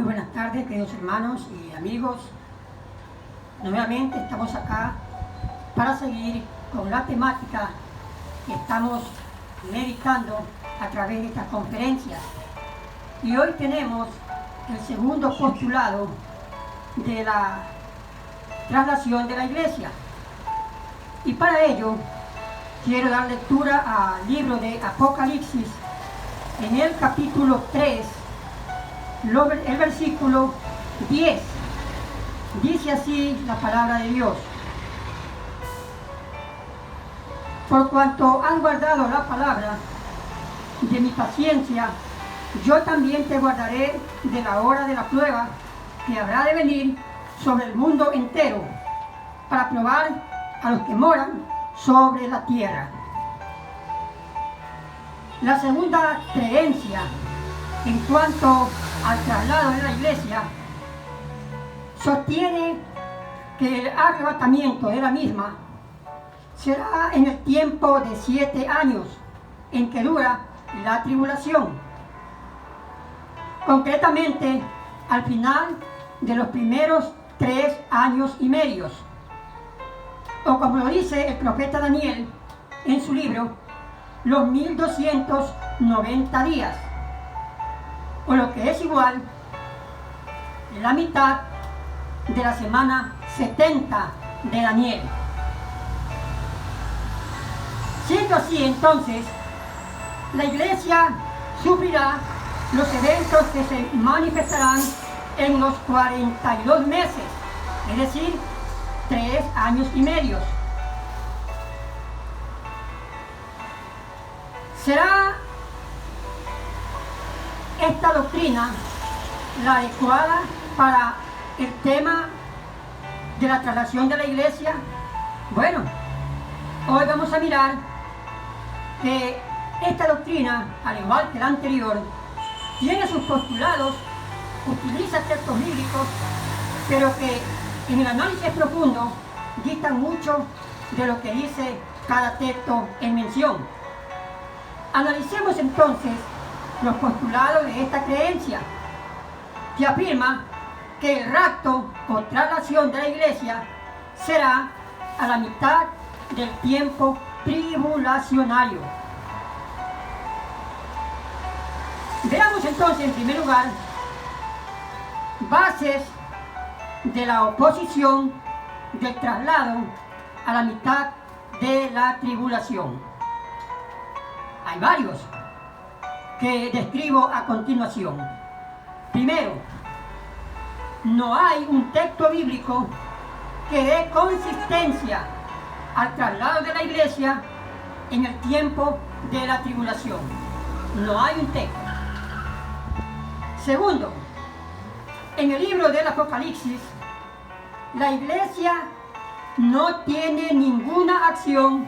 Muy buenas tardes, queridos hermanos y amigos. Nuevamente estamos acá para seguir con la temática que estamos meditando a través de estas conferencias. Y hoy tenemos el segundo postulado de la traslación de la iglesia. Y para ello quiero dar lectura al libro de Apocalipsis en el capítulo 3, el versículo 10. Dice así la palabra de Dios: por cuanto has guardado la palabra de mi paciencia, yo también te guardaré de la hora de la prueba que habrá de venir sobre el mundo entero, para probar a los que moran sobre la tierra. La segunda creencia en cuanto al traslado de la iglesia sostiene que el arrebatamiento de la misma será en el tiempo de 7 años en que dura la tribulación, concretamente al final de los primeros 3 años y medios, o como lo dice el profeta Daniel en su libro, los 1290 días, o lo que es igual, la mitad de la semana 70 de Daniel. Siendo así, entonces, la iglesia sufrirá los eventos que se manifestarán en los 42 meses, es decir, 3 años y medio. ¿Será esta doctrina la adecuada para el tema de la traslación de la iglesia? Bueno, hoy vamos a mirar que esta doctrina, al igual que la anterior, tiene sus postulados, utiliza textos bíblicos, pero que en el análisis profundo distan mucho de lo que dice cada texto en mención. Analicemos entonces los postulados de esta creencia, que afirma que el rapto o traslación de la iglesia será a la mitad del tiempo tribulacionario. Veamos entonces en primer lugar bases de la oposición del traslado a la mitad de la tribulación. Hay varios que describo a continuación. Primero, no hay un texto bíblico que dé consistencia al traslado de la iglesia en el tiempo de la tribulación. No hay un texto. Segundo, en el libro del Apocalipsis, la iglesia no tiene ninguna acción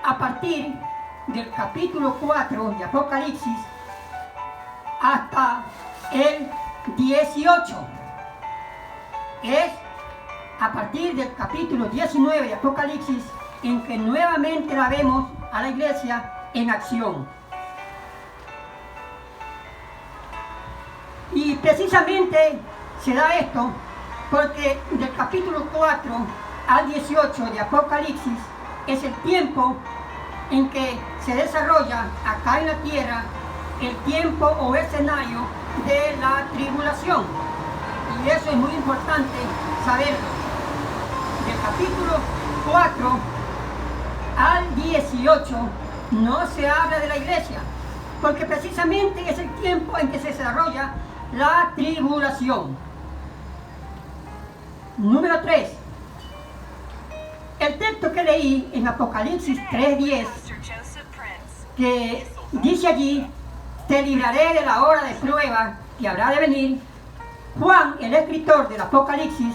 a partir del capítulo 4 de Apocalipsis hasta el 18. Es a partir del capítulo 19 de Apocalipsis en que nuevamente la vemos a la iglesia en acción. Y precisamente se da esto porque del capítulo 4 al 18 de Apocalipsis es el tiempo en que se desarrolla acá en la tierra el tiempo o escenario de la tribulación. Y eso es muy importante saberlo. Del capítulo 4 al 18 no se habla de la iglesia, porque precisamente es el tiempo en que se desarrolla la tribulación. Número 3. El texto que leí en Apocalipsis 3:10, que dice allí: te libraré de la hora de prueba que habrá de venir. Juan, el escritor del Apocalipsis,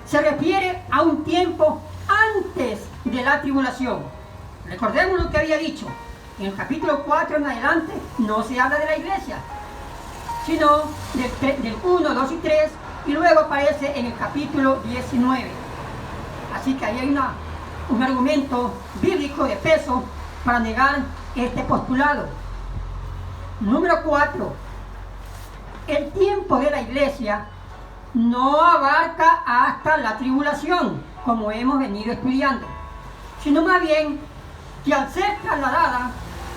se refiere a un tiempo antes de la tribulación. Recordemos lo que había dicho. En el capítulo 4 en adelante no se habla de la iglesia, sino del 1, 2 y 3, y luego aparece en el capítulo 19. Así que ahí hay un argumento bíblico de peso para negar este postulado. Número 4. el tiempo de la iglesia no abarca hasta la tribulación, como hemos venido estudiando, sino más bien que al ser trasladada,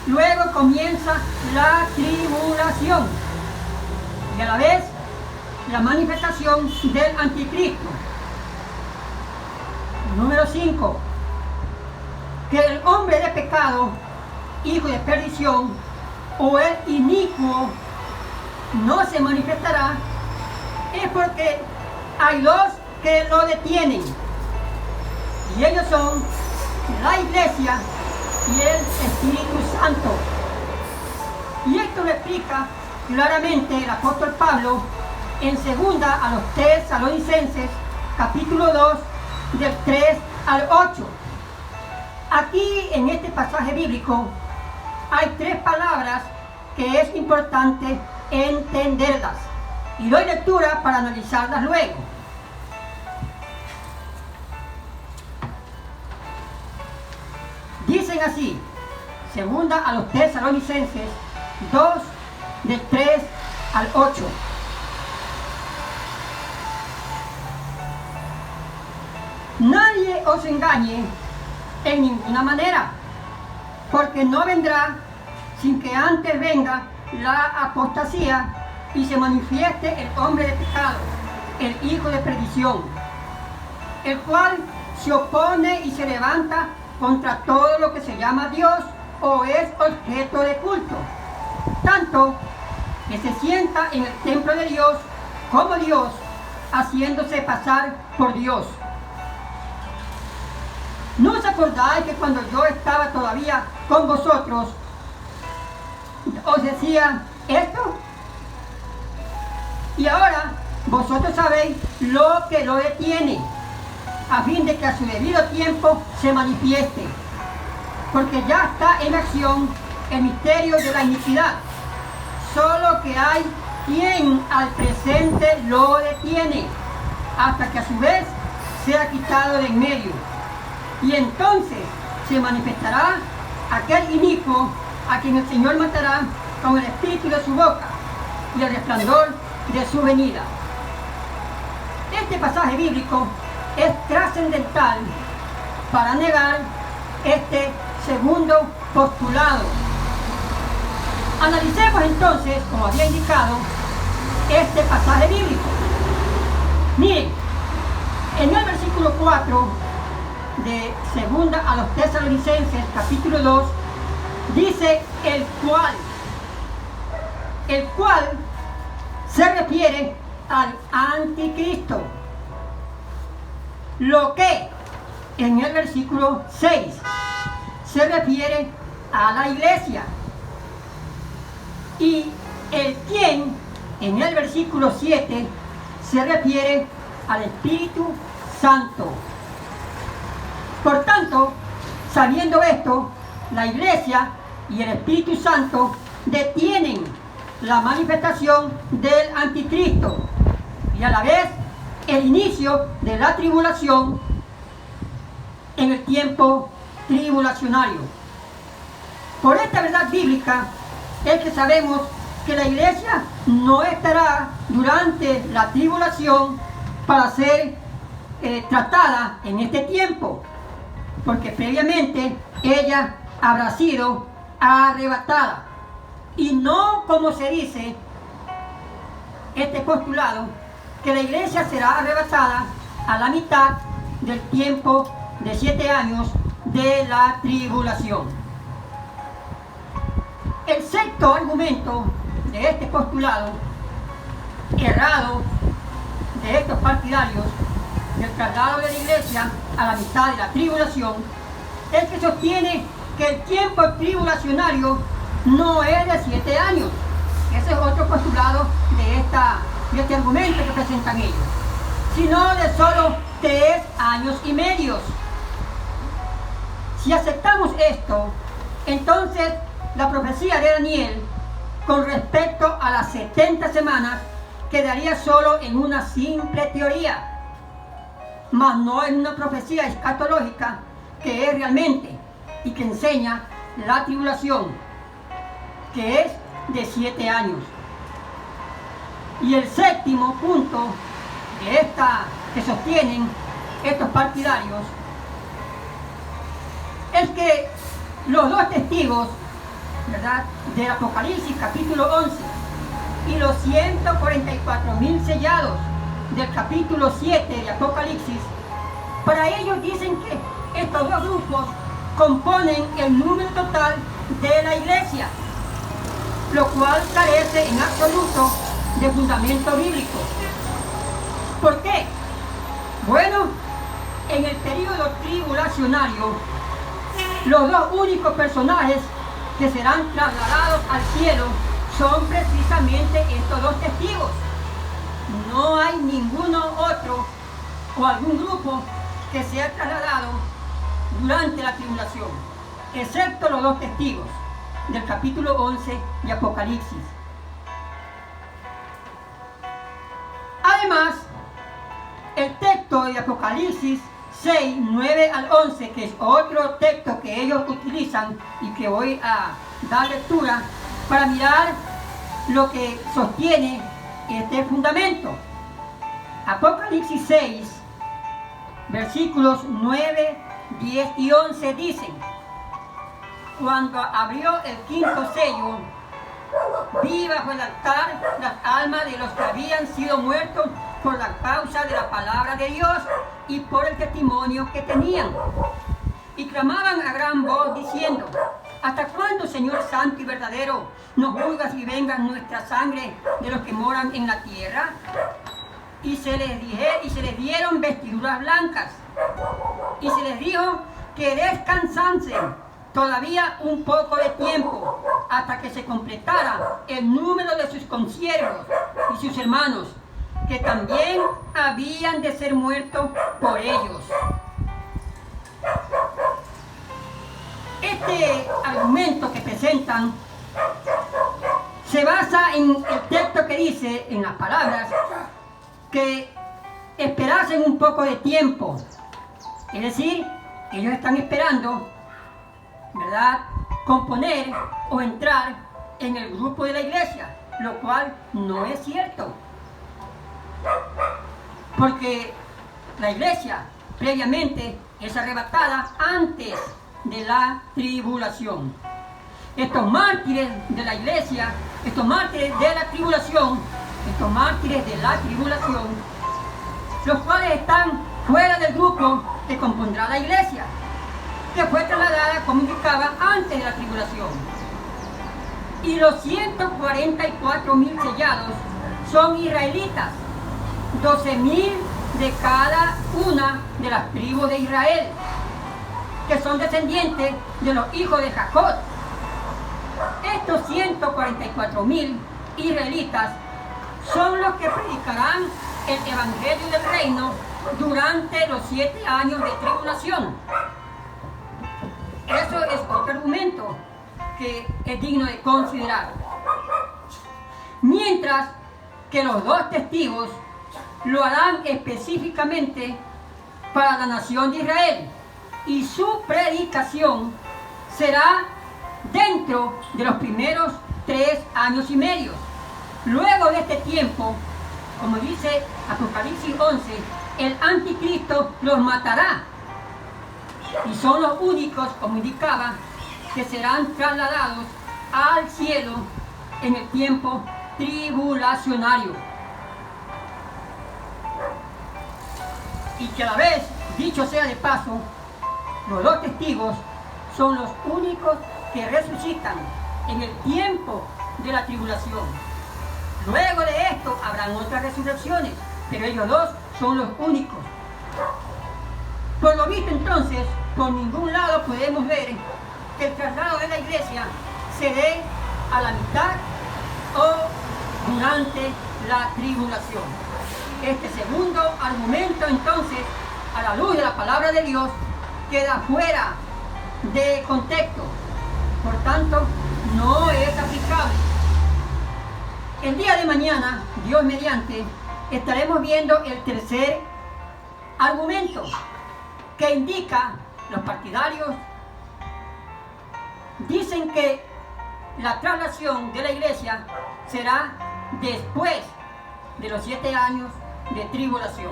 luego comienza la tribulación y a la vez la manifestación del anticristo. Número 5. Que el hombre de pecado, hijo de perdición, o el inicuo no se manifestará, es porque hay dos que lo detienen, y ellos son la iglesia y el Espíritu Santo. Y esto lo explica claramente el apóstol Pablo en 2 a los Tesalonicenses, capítulo 2, del 3 al 8. Aquí en este pasaje bíblico hay 3 palabras que es importante entenderlas, y doy lectura para analizarlas luego. Dicen así, 2 a los Tesalonicenses 2, del 3 al 8. Nadie os engañe en ninguna manera, porque no vendrá sin que antes venga la apostasía y se manifieste el hombre de pecado, el hijo de perdición, el cual se opone y se levanta contra todo lo que se llama Dios o es objeto de culto, tanto que se sienta en el templo de Dios como Dios, haciéndose pasar por Dios. ¿No os acordáis que cuando yo estaba todavía con vosotros, os decía esto? Y ahora vosotros sabéis lo que lo detiene, a fin de que a su debido tiempo se manifieste, porque ya está en acción el misterio de la iniquidad, solo que hay quien al presente lo detiene, hasta que a su vez sea quitado de en medio. Y entonces se manifestará aquel inicuo a quien el Señor matará con el espíritu de su boca y el resplandor de su venida. Este pasaje bíblico es trascendental para negar este segundo postulado. Analicemos entonces, como había indicado, este pasaje bíblico. Miren, en el versículo 4 de 2 a los Tesalonicenses, capítulo 2, dice el cual se refiere al anticristo, lo que en el versículo 6 se refiere a la iglesia, y el quien en el versículo 7 se refiere al Espíritu Santo. Por tanto, sabiendo esto, la iglesia y el Espíritu Santo detienen la manifestación del anticristo y a la vez el inicio de la tribulación en el tiempo tribulacionario. Por esta verdad bíblica es que sabemos que la iglesia no estará durante la tribulación para ser tratada en este tiempo, porque previamente ella habrá sido arrebatada, y no como se dice este postulado, que la iglesia será arrebatada a la mitad del tiempo de 7 años de la tribulación. El sexto argumento de este postulado errado de estos partidarios del traslado de la iglesia a la mitad de la tribulación es que sostiene que el tiempo tribulacionario no es de 7 años. Ese es otro postulado de este argumento que presentan ellos, sino de solo 3 años y medio. Si aceptamos esto, entonces la profecía de Daniel con respecto a las 70 semanas quedaría solo en una simple teoría, mas no en una profecía escatológica que es realmente y que enseña la tribulación, que es de 7 años. Y el séptimo punto de que sostienen estos partidarios es que los dos testigos, ¿verdad?, del Apocalipsis capítulo 11 y los 144.000 sellados del capítulo 7 de Apocalipsis, para ellos dicen que estos dos grupos componen el número total de la iglesia, lo cual carece en absoluto de fundamento bíblico. ¿Por qué? Bueno, en el período tribulacionario, los dos únicos personajes que serán trasladados al cielo son precisamente estos dos testigos. No hay ninguno otro o algún grupo que sea trasladado durante la tribulación, excepto los dos testigos del capítulo 11 de Apocalipsis. Además, el texto de Apocalipsis 6, 9 al 11, que es otro texto que ellos utilizan y que voy a dar lectura para mirar lo que sostiene este fundamento. Apocalipsis 6, versículos 9, 10 y 11 dicen: cuando abrió el quinto sello, vi bajo el altar las almas de los que habían sido muertos por la causa de la palabra de Dios y por el testimonio que tenían. Y clamaban a gran voz diciendo: ¿hasta cuándo, Señor santo y verdadero, nos juzgas y vengas nuestra sangre de los que moran en la tierra? Y se les dieron vestiduras blancas. Y se les dijo que descansasen todavía un poco de tiempo, hasta que se completara el número de sus consiervos y sus hermanos, que también habían de ser muertos por ellos. Este argumento que presentan se basa en el texto que dice, en las palabras, que esperasen un poco de tiempo. Es decir, ellos están esperando, ¿verdad?, componer o entrar en el grupo de la iglesia, lo cual no es cierto. Porque la iglesia previamente es arrebatada antes de la tribulación. Estos mártires de la iglesia, estos mártires de la tribulación, los cuales están fuera del grupo que compondrá la iglesia, que fue trasladada, como indicaba, antes de la tribulación. Y los 144.000 sellados son israelitas, 12.000 de cada una de las tribus de Israel, que son descendientes de los hijos de Jacob. Estos 144.000 israelitas son los que predicarán el evangelio del reino durante los 7 años de tribulación. Eso es otro argumento que es digno de considerar. Mientras que los dos testigos lo harán específicamente para la nación de Israel, y su predicación será dentro de los primeros 3 años y medio. Luego de este tiempo, como dice Apocalipsis 11, el anticristo los matará, y son los únicos, como indicaba, que serán trasladados al cielo en el tiempo tribulacionario. Y que a la vez, dicho sea de paso, los dos testigos son los únicos que resucitan en el tiempo de la tribulación. Luego de esto habrán otras resurrecciones, pero ellos dos son los únicos. Por lo visto, entonces, por ningún lado podemos ver que el traslado de la iglesia se dé a la mitad o durante la tribulación. Este segundo argumento, entonces, a la luz de la palabra de Dios, queda fuera de contexto. Por tanto, no es aplicable. El día de mañana, Dios mediante, estaremos viendo el tercer argumento, que indica, los partidarios dicen que la traslación de la iglesia será después de los 7 años de tribulación.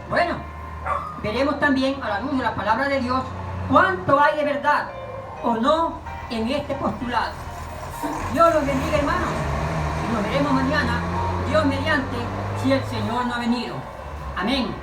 Bueno, veremos también a la luz de la palabra de Dios cuánto hay de verdad o no en este postulado. Dios los bendiga, hermanos, y nos veremos mañana, Dios mediante, si el Señor no ha venido. Amén.